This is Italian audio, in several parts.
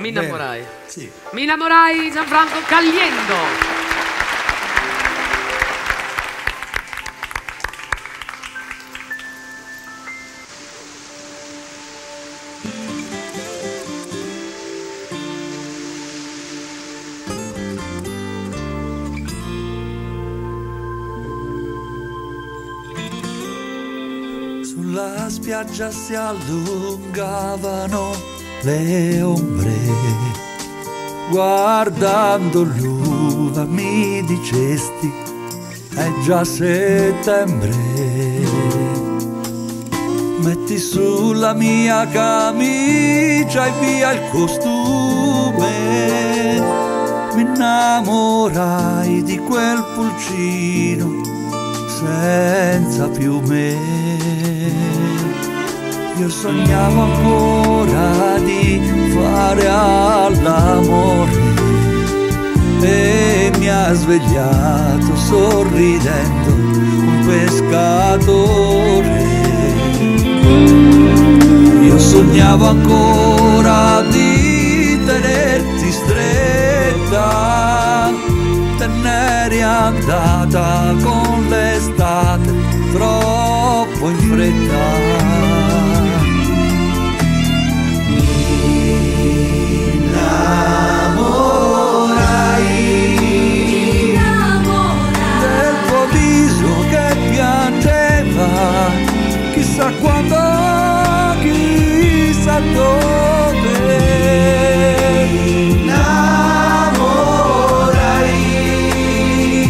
Mi innamorai. Sì. Mi innamorai, Gianfranco Caliendo. Sulla spiaggia si allungavano le ombre, guardando l'uva mi dicesti è già settembre. Metti sulla mia camicia e via il costume, mi innamorai di quel pulcino senza piume. Io sognavo ancora di fare all'amore e mi ha svegliato sorridendo un pescatore. Io sognavo ancora di tenerti stretta, te n'eri andata con l'estate troppo in fretta. Del tuo viso che piangeva, chissà quando, chissà dove. Innamorai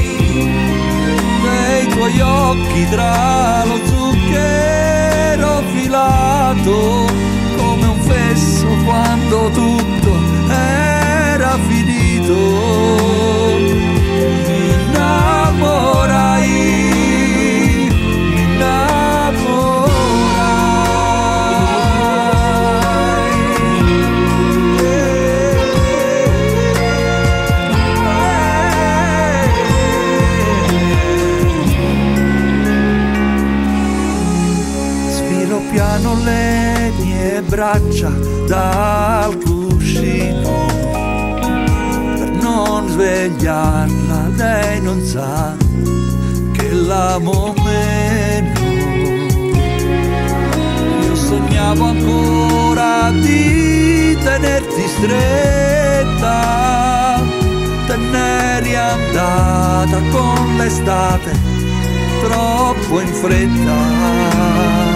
dei tuoi occhi tra lo zucchero filato, come un fesso quando tutto era finito. Piano le mie braccia dal cuscino per non svegliarla, lei non sa che l'amo meno. Io sognavo ancora di tenerti stretta, te n'eri andata con l'estate troppo in fretta.